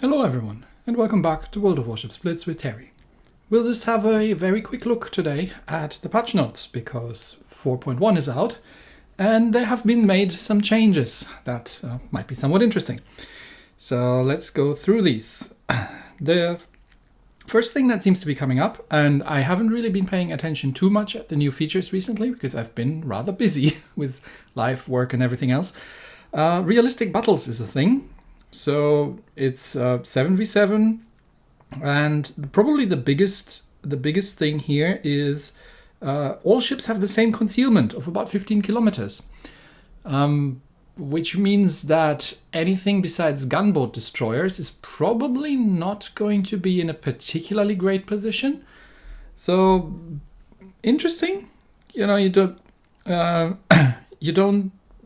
Hello everyone, and welcome back to World of Warships Blitz with Terry. We'll just have a very quick look today at the patch notes, because 4.1 is out, and there have been made some changes that might be somewhat interesting. So let's go through these. The first thing that seems to be coming up, and I haven't really been paying attention too much at the new features recently, because I've been rather busy with life, work and everything else. Realistic battles is a thing. So it's 7v7, and probably the biggest thing here is all ships have the same concealment of about 15 kilometers, which means that anything besides gunboat destroyers is probably not going to be in a particularly great position. So interesting,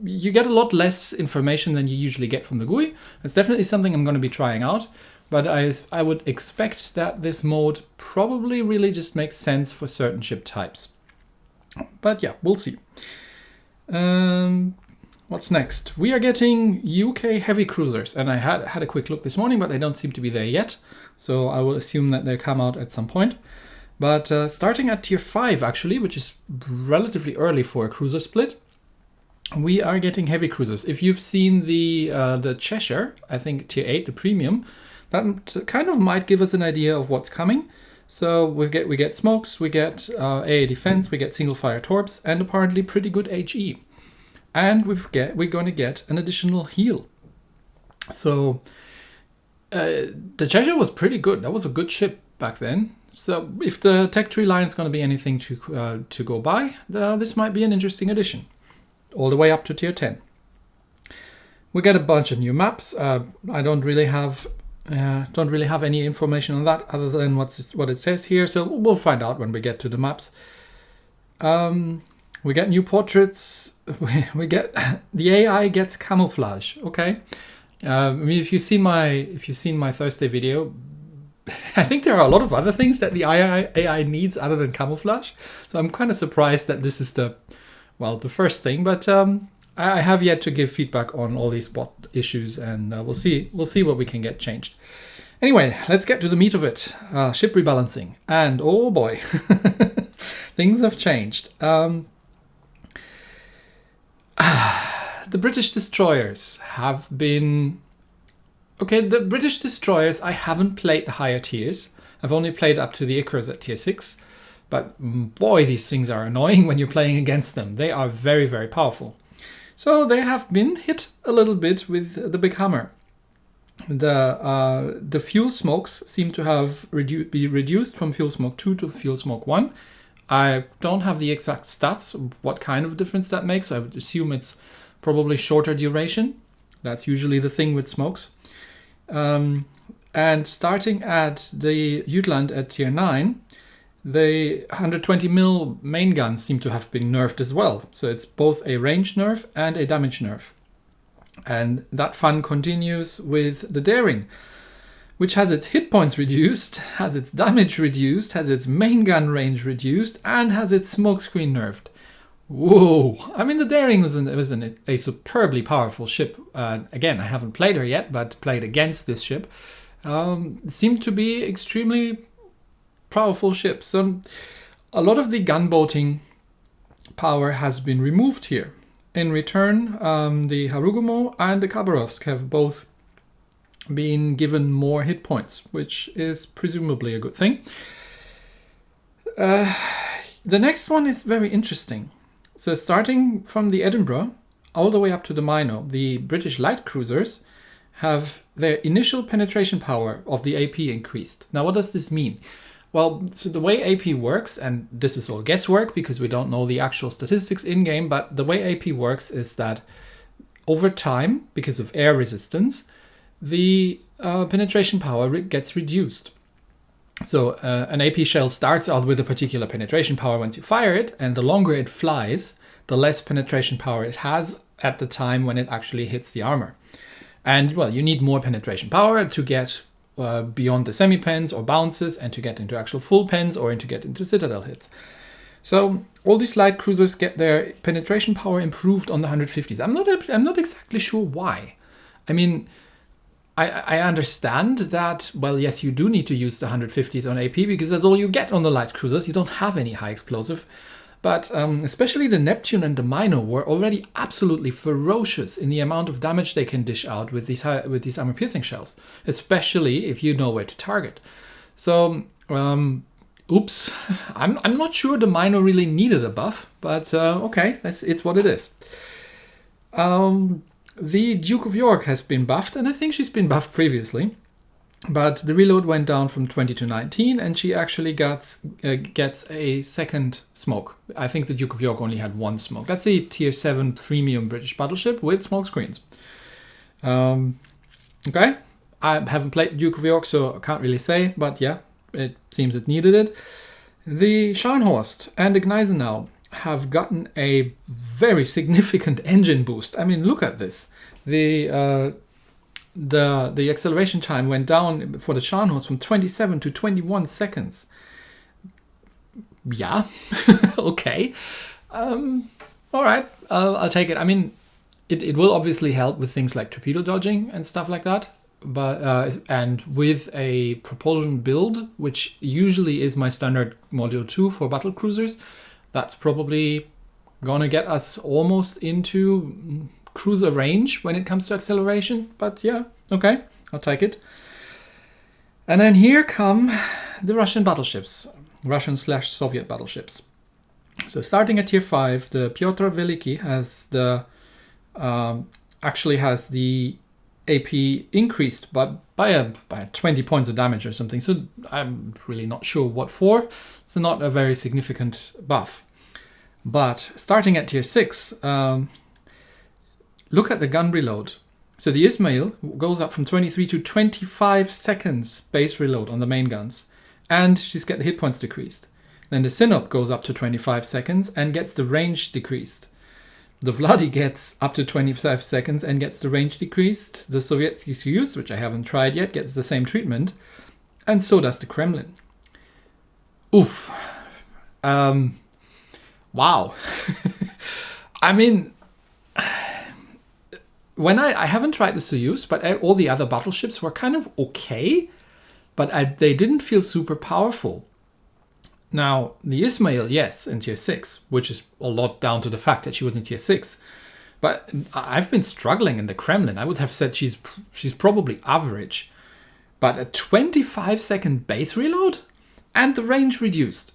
you get a lot less information than you usually get from the GUI. It's definitely something I'm going to be trying out, but I would expect that this mode probably really just makes sense for certain ship types. But yeah, we'll see. What's next? We are getting UK heavy cruisers, and I had a quick look this morning, but they don't seem to be there yet, so I will assume that they come out at some point. But starting at tier 5 actually, which is relatively early for a cruiser split, we are getting heavy cruisers. If you've seen the Cheshire, I think tier 8, the premium, that kind of might give us an idea of what's coming. So we get smokes, we get AA defense, we get single fire torps, and apparently pretty good HE. And we're going to get an additional heal. So the Cheshire was pretty good. That was a good ship back then. So if the tech tree line is going to be anything to go by, this might be an interesting addition. All the way up to tier 10. We get a bunch of new maps. I don't really have any information on that other than what it says here. So we'll find out when we get to the maps. We get new portraits. We get the AI gets camouflage. Okay. I mean, if you've seen my Thursday video, I think there are a lot of other things that the AI needs other than camouflage. So I'm kind of surprised that this is the first thing, but I have yet to give feedback on all these bot issues, and we'll see what we can get changed. Anyway, let's get to the meat of it. Ship rebalancing, and oh boy, things have changed. The British destroyers have been okay. The British destroyers, I haven't played the higher tiers. I've only played up to the Icarus at tier 6. But boy, these things are annoying when you're playing against them. They are very, very powerful. So they have been hit a little bit with the big hammer. The fuel smokes seem to have be reduced from fuel smoke 2 to fuel smoke 1. I don't have the exact stats, what kind of difference that makes. I would assume it's probably shorter duration. That's usually the thing with smokes. And starting at the Jutland at tier 9, the 120mm main guns seem to have been nerfed as well. So it's both a range nerf and a damage nerf. And that fun continues with the Daring, which has its hit points reduced, has its damage reduced, has its main gun range reduced, and has its smokescreen nerfed. Whoa! I mean, the Daring was a superbly powerful ship. Again, I haven't played her yet, but played against this ship. Seemed to be extremely powerful ships. A lot of the gunboating power has been removed here. In return, the Harugumo and the Khabarovsk have both been given more hit points, which is presumably a good thing. The next one is very interesting. So starting from the Edinburgh all the way up to the Minot, the British light cruisers have their initial penetration power of the AP increased. Now, what does this mean? Well, so the way AP works, and this is all guesswork because we don't know the actual statistics in-game, but the way AP works is that over time, because of air resistance, the penetration power gets reduced. So an AP shell starts out with a particular penetration power once you fire it, and the longer it flies, the less penetration power it has at the time when it actually hits the armor. And, well, you need more penetration power to get beyond the semi-pens or bounces, and to get into actual full pens or to get into citadel hits. So all these light cruisers get their penetration power improved on the 150s. I'm not exactly sure why. I mean, I understand that, well, yes, you do need to use the 150s on AP because that's all you get on the light cruisers. You don't have any high explosive. But especially the Neptune and the Minor were already absolutely ferocious in the amount of damage they can dish out with these armor-piercing shells, especially if you know where to target. So, oops, I'm not sure the Minor really needed a buff, but okay, it's what it is. The Duke of York has been buffed, and I think she's been buffed previously. But the reload went down from 20 to 19, and she actually gets a second smoke. I think the Duke of York only had one smoke. That's the tier 7 premium British battleship with smoke screens. Okay, I haven't played the Duke of York, so I can't really say, but yeah, it seems it needed it. The Scharnhorst and the Gneisenau have gotten a very significant engine boost. I mean, look at this. The acceleration time went down for the Scharnhorst from 27 to 21 seconds. Yeah, okay. All right, I'll take it. I mean, it will obviously help with things like torpedo dodging and stuff like that. But and with a propulsion build, which usually is my standard Module 2 for battle cruisers, that's probably gonna get us almost into cruiser range when it comes to acceleration. But yeah, okay, I'll take it. And then here come the Russian battleships, Russian/Soviet battleships. So starting at tier 5, the Pyotr Veliki has the actually has the AP increased by 20 points of damage or something. So I'm really not sure what for. It's not a very significant buff. But starting at tier 6, look at the gun reload. So the Ismail goes up from 23 to 25 seconds base reload on the main guns. And she's got the hit points decreased. Then the Sinop goes up to 25 seconds and gets the range decreased. The Vladi gets up to 25 seconds and gets the range decreased. The Sovietsky Soyuz, which I haven't tried yet, gets the same treatment. And so does the Kremlin. Oof. Wow. I mean, when I haven't tried the Soyuz, but all the other battleships were kind of okay, but they didn't feel super powerful. Now, the Ismail, yes, in tier 6, which is a lot down to the fact that she was in tier 6. But I've been struggling in the Kremlin. I would have said she's probably average. But a 25-second base reload and the range reduced.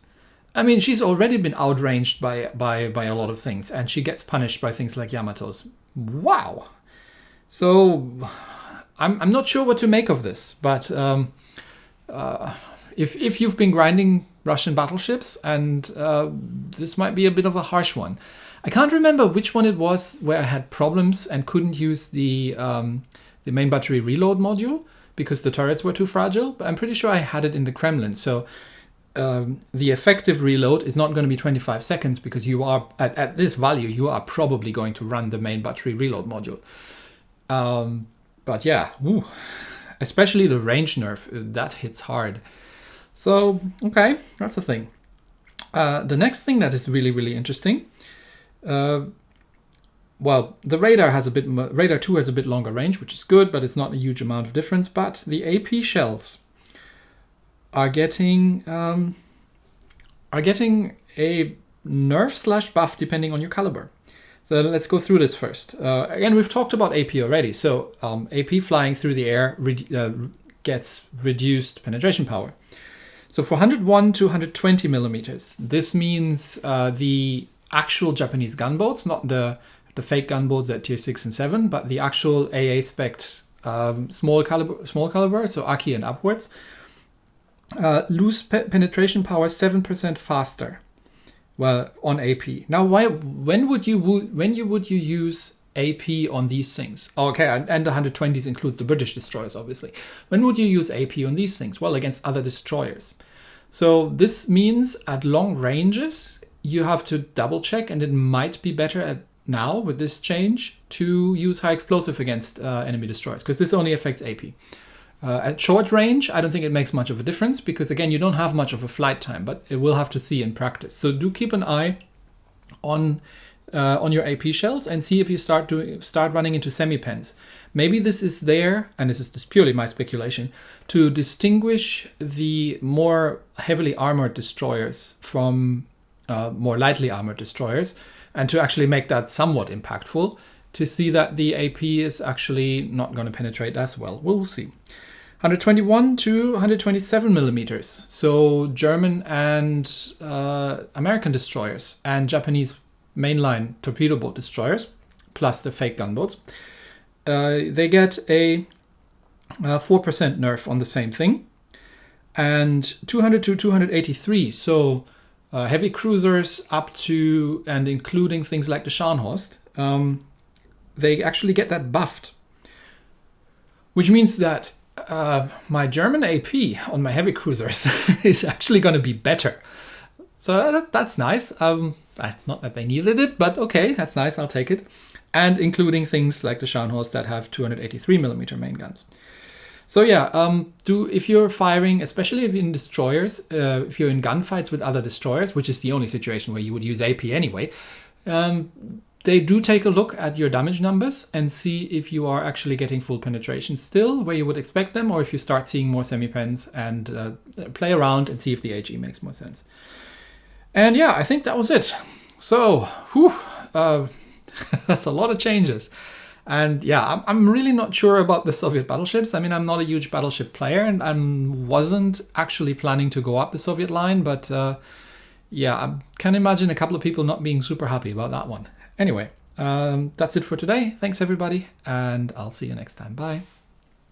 I mean, she's already been outranged by a lot of things, and she gets punished by things like Yamatos. Wow. So I'm not sure what to make of this, but if you've been grinding Russian battleships, and this might be a bit of a harsh one. I can't remember which one it was where I had problems and couldn't use the main battery reload module because the turrets were too fragile, but I'm pretty sure I had it in the Kremlin. So the effective reload is not going to be 25 seconds because you are at this value, you are probably going to run the main battery reload module. But yeah, especially the range nerf, that hits hard. So, okay, that's the thing. The next thing that is really, really interesting, well, the radar has radar 2 has a bit longer range, which is good, but it's not a huge amount of difference. But the AP shells are getting a nerf / buff depending on your caliber. So let's go through this first. Again, we've talked about AP already. So AP flying through the air gets reduced penetration power. So for 101 to 120 millimeters, this means the actual Japanese gunboats, not the fake gunboats at tier 6 and 7, but the actual AA spec small caliber, so Aki and upwards, lose penetration power 7% faster. Well, on AP. Now, when would you use AP on these things? Okay, and the 120s includes the British destroyers, obviously. When would you use AP on these things? Well, against other destroyers. So this means at long ranges, you have to double check, and it might be better now with this change to use high explosive against enemy destroyers, because this only affects AP. At short range, I don't think it makes much of a difference because, again, you don't have much of a flight time, but it will have to see in practice. So do keep an eye on on your AP shells and see if you start running into semi-pens. Maybe this is there, and this is just purely my speculation, to distinguish the more heavily armored destroyers from more lightly armored destroyers, and to actually make that somewhat impactful, to see that the AP is actually not going to penetrate as well. We'll see. 121 to 127 millimeters. So German and American destroyers and Japanese mainline torpedo boat destroyers, plus the fake gunboats. They get a 4% nerf on the same thing. And 200 to 283, so heavy cruisers up to and including things like the Scharnhorst, they actually get that buffed. Which means that my German AP on my heavy cruisers is actually going to be better. So that's nice. It's not that they needed it, but okay, that's nice, I'll take it. And including things like the Scharnhorst that have 283 millimeter main guns. So yeah, if you're firing, especially if you're in destroyers, if you're in gunfights with other destroyers, which is the only situation where you would use AP anyway, they do take a look at your damage numbers and see if you are actually getting full penetration still where you would expect them, or if you start seeing more semi-pens, and play around and see if the AG makes more sense. And yeah, I think that was it. So, that's a lot of changes. And yeah, I'm really not sure about the Soviet battleships. I mean, I'm not a huge battleship player, and I wasn't actually planning to go up the Soviet line, but yeah, I can imagine a couple of people not being super happy about that one. Anyway, that's it for today. Thanks everybody, and I'll see you next time. Bye.